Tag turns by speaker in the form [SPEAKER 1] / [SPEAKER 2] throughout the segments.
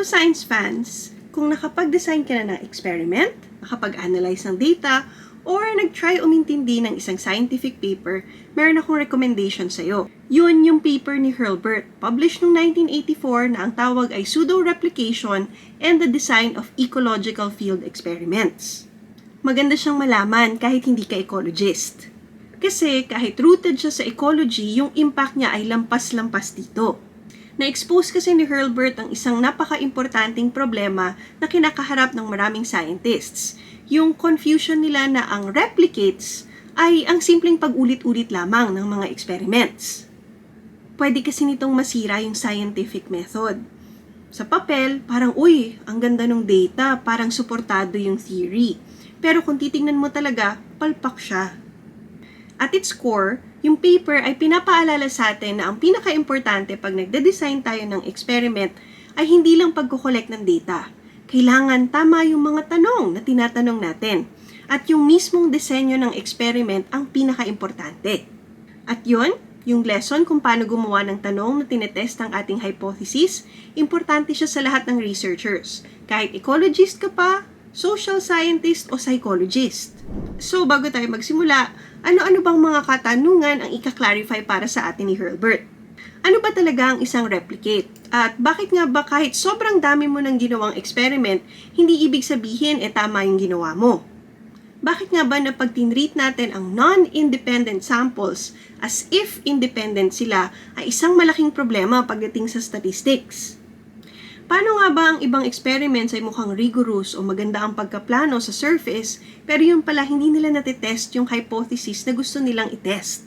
[SPEAKER 1] science fans, kung nakapag-design ka na ng experiment, nakapag-analyze ng data, or nag-try umintindi ng isang scientific paper, meron akong recommendation sa'yo. Yun yung paper ni Hurlburt, published noong 1984 na ang tawag ay Pseudo-Replication and the Design of Ecological Field Experiments. Maganda siyang malaman kahit hindi ka ecologist. Kasi kahit rooted siya sa ecology, yung impact niya ay lampas-lampas dito. Na-expose kasi ni Hurlburt ang isang napaka-importanting problema na kinakaharap ng maraming scientists. Yung confusion nila na ang replicates ay ang simpleng pag-ulit-ulit lamang ng mga experiments. Pwede kasi nitong masira yung scientific method. Sa papel, parang, ang ganda ng data, parang suportado yung theory. Pero kung titingnan mo talaga, palpak siya. At its core, yung paper ay pinapaalala sa atin na ang pinaka-importante pag nagde-design tayo ng experiment ay hindi lang pagkukolekt ng data. Kailangan tama yung mga tanong na tinatanong natin. At yung mismong disenyo ng experiment ang pinaka-importante. At yun, yung lesson kung paano gumawa ng tanong na tinetest ang ating hypothesis, importante siya sa lahat ng researchers. Kahit ecologist ka pa, social scientist o psychologist. So, bago tayo magsimula, ano-ano bang mga katanungan ang ika-clarify para sa atin ni Hurlburt? Ano ba talaga ang isang replicate? At bakit nga ba kahit sobrang dami mo ng ginawang experiment, hindi ibig sabihin tama yung ginawa mo? Bakit nga ba na pag tinreat natin ang non-independent samples as if independent sila ay isang malaking problema pagdating sa statistics? Paano nga ba ang ibang experiments ay mukhang rigorous o maganda ang pagkaplano sa surface, pero yun pala hindi nila natitest yung hypothesis na gusto nilang itest?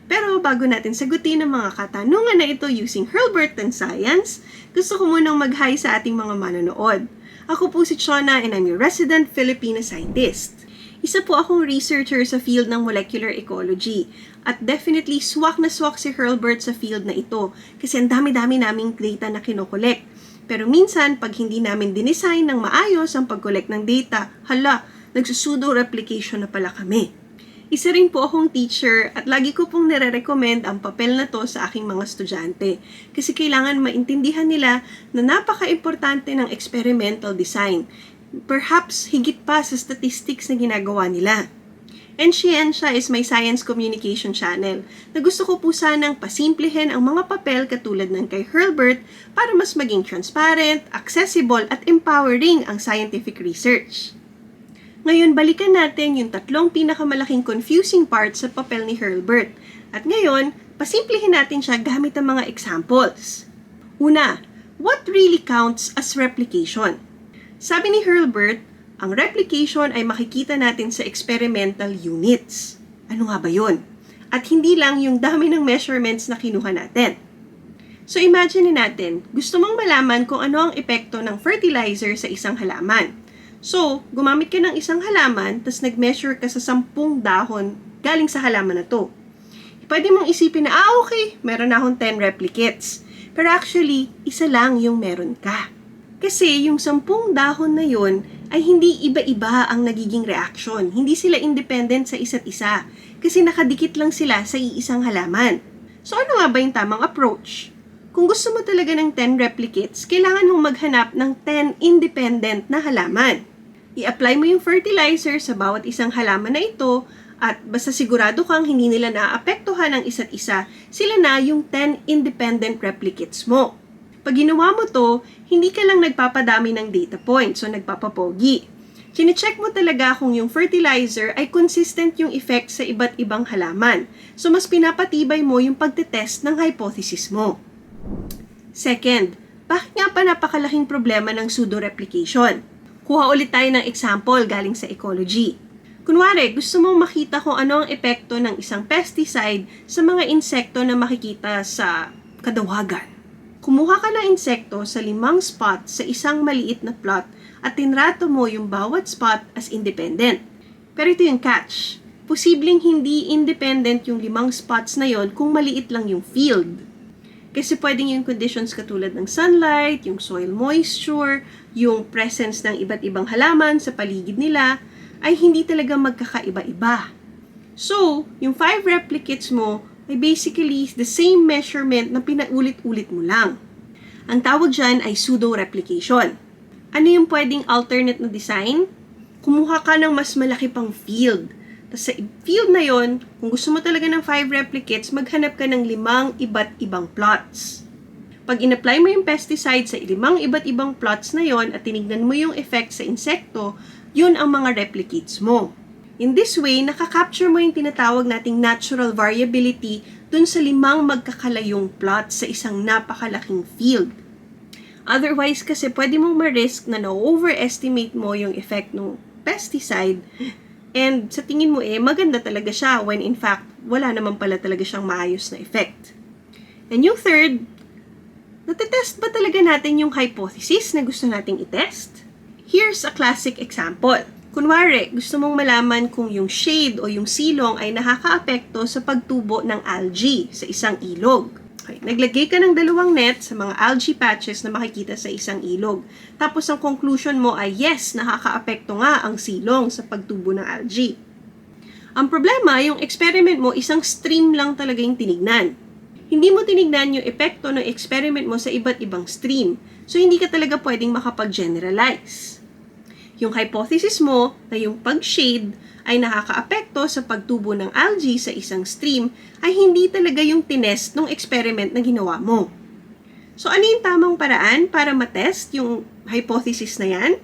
[SPEAKER 1] Pero bago natin sagutin ang mga katanungan na ito using Hurlburtian science, gusto ko munang mag-hi sa ating mga manonood. Ako po si Chona and I'm your resident Filipino scientist. Isa po akong researcher sa field ng molecular ecology at definitely swak na swak si Hurlburt sa field na ito kasi ang dami-dami naming data na kinokolekt. Pero minsan, pag hindi namin dinesign ng maayos ang pag-collect ng data, nagsusudo replication na pala kami. Isa rin po akong teacher at lagi ko pong nire-recommend ang papel na to sa aking mga estudyante kasi kailangan maintindihan nila na napaka-importante ng experimental design. Perhaps higit pa sa statistics na ginagawa nila. Enscientia is my science communication channel na gusto ko po sanang pasimplehin ang mga papel katulad ng kay Hurlburt para mas maging transparent, accessible at empowering ang scientific research. Ngayon, balikan natin yung tatlong pinakamalaking confusing parts sa papel ni Hurlburt. At ngayon, pasimplehin natin siya gamit ang mga examples. Una, what really counts as replication? Sabi ni Hurlburt, ang replication ay makikita natin sa experimental units. Ano nga ba yun? At hindi lang yung dami ng measurements na kinuha natin. So imagine natin, gusto mong malaman kung ano ang epekto ng fertilizer sa isang halaman. So, gumamit ka ng isang halaman, tas nag-measure ka sa 10 dahon galing sa halaman na to. Pwede mong isipin na, okay, meron na akong 10 replicates. Pero actually, isa lang yung meron ka. Kasi yung 10 dahon na yun ay hindi iba-iba ang nagiging reaction. Hindi sila independent sa isa't isa. Kasi nakadikit lang sila sa iisang halaman. So ano nga ba yung tamang approach? Kung gusto mo talaga ng 10 replicates, kailangan mong maghanap ng 10 independent na halaman. I-apply mo yung fertilizer sa bawat isang halaman na ito at basta sigurado kang hindi nila naapektuhan ng isa't isa, sila na yung 10 independent replicates mo. Pag ginawa mo to, hindi ka lang nagpapadami ng data points o nagpapapogi. Chine-check mo talaga kung yung fertilizer ay consistent yung effect sa iba't ibang halaman. So mas pinapatibay mo yung pagtetest ng hypothesis mo. Second, bakit nga pa napakalaking problema ng pseudo-replication? Kuha ulit tayo ng example galing sa ecology. Kunwari, gusto mong makita kung ano ang epekto ng isang pesticide sa mga insekto na makikita sa kadawagan. Kumuha ka ng insekto sa 5 spot sa isang maliit na plot at tinrato mo yung bawat spot as independent. Pero ito yung catch. Posibleng hindi independent yung 5 spots na yon kung maliit lang yung field. Kasi pwedeng yung conditions katulad ng sunlight, yung soil moisture, yung presence ng iba't ibang halaman sa paligid nila, ay hindi talaga magkakaiba-iba. So, yung 5 replicates mo ay basically the same measurement na pinaulit-ulit mo lang. Ang tawag dyan ay pseudo-replication. Ano yung pwedeng alternate na design? Kumuha ka ng mas malaki pang field. Tapos sa field na yon, kung gusto mo talaga ng 5 replicates, maghanap ka ng 5 iba't ibang plots. Pag in-apply mo yung pesticide sa 5 iba't ibang plots na yon at tinignan mo yung effect sa insekto, yun ang mga replicates mo. In this way, nakakapture mo yung tinatawag nating natural variability dun sa 5 magkakalayong plots sa isang napakalaking field. Otherwise kasi pwede mong ma-risk na na-overestimate mo yung effect ng pesticide and sa tingin mo maganda talaga siya when in fact wala naman pala talaga siyang maayos na effect. And yung third, natetest ba talaga natin yung hypothesis na gusto nating itest? Here's a classic example. Kunwari, gusto mong malaman kung yung shade o yung silong ay nakakaapekto sa pagtubo ng algae sa isang ilog. Okay, naglagay ka ng 2 net sa mga algae patches na makikita sa isang ilog. Tapos ang conclusion mo ay yes, nakakaapekto nga ang silong sa pagtubo ng algae. Ang problema, yung experiment mo, isang stream lang talaga yung tinignan. Hindi mo tinignan yung epekto ng experiment mo sa iba't ibang stream. So, hindi ka talaga pwedeng makapag-generalize. Yung hypothesis mo na yung pag-shade ay nakakaapekto sa pagtubo ng algae sa isang stream ay hindi talaga yung tinest ng experiment na ginawa mo. So, ano yung tamang paraan para matest yung hypothesis na yan?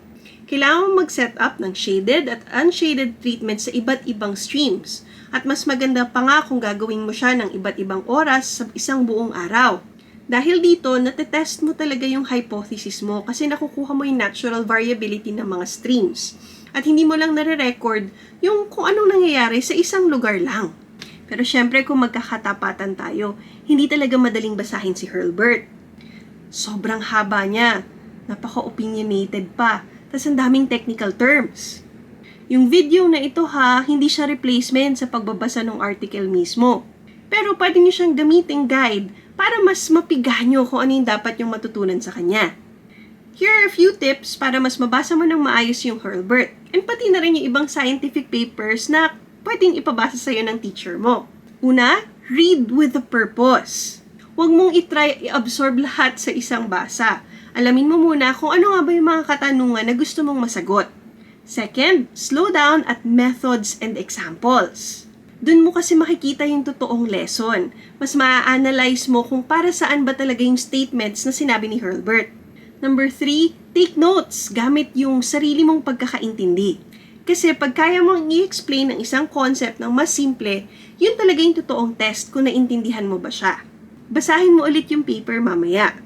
[SPEAKER 1] Kailangan mo mag-set up ng shaded at unshaded treatment sa iba't ibang streams. At mas maganda pa nga kung gagawin mo siya ng iba't ibang oras sa isang buong araw. Dahil dito, natetest mo talaga yung hypothesis mo kasi nakukuha mo yung natural variability ng mga streams. At hindi mo lang nare-record yung kung anong nangyayari sa isang lugar lang. Pero syempre kung magkakatapatan tayo, hindi talaga madaling basahin si Hurlburt. Sobrang haba niya. Napaka-opinionated pa. Tas ang daming technical terms. Yung video na ito hindi siya replacement sa pagbabasa ng article mismo. Pero pwede niyo siyang gamiting guide para mas mapigahan nyo kung ano yung dapat yung matutunan sa kanya. Here are a few tips para mas mabasa mo ng maayos yung Hurlburt and pati na rin yung ibang scientific papers na pwedeng ipabasa sa'yo ng teacher mo. Una, read with a purpose. Huwag mong i-try i-absorb lahat sa isang basa. Alamin mo muna kung ano nga ba yung mga katanungan na gusto mong masagot. Second, slow down at methods and examples. Doon mo kasi makikita yung totoong lesson. Mas ma-analyze mo kung para saan ba talaga yung statements na sinabi ni Hurlburt. Number 3, take notes gamit yung sarili mong pagkakaintindi. Kasi pag kaya mong i-explain ang isang concept ng mas simple, yun talaga yung totoong test kung naintindihan mo ba siya. Basahin mo ulit yung paper mamaya.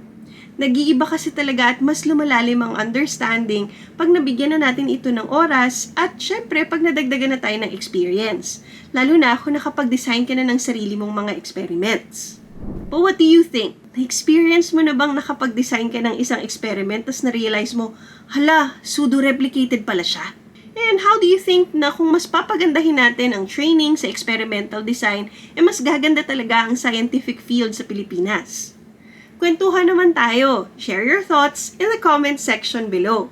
[SPEAKER 1] Nag-iiba kasi talaga at mas lumalalim ang understanding pag nabigyan na natin ito ng oras at syempre pag nadagdagan na tayo ng experience. Lalo na kung nakapag-design ka na ng sarili mong mga experiments. But what do you think? Na-experience mo na bang nakapag-design ka ng isang experiment tapos na-realize mo, hala, pseudo-replicated pala siya? And how do you think na kung mas papagandahin natin ang training sa experimental design, mas gaganda talaga ang scientific field sa Pilipinas? Kwentuhan naman tayo. Share your thoughts in the comment section below.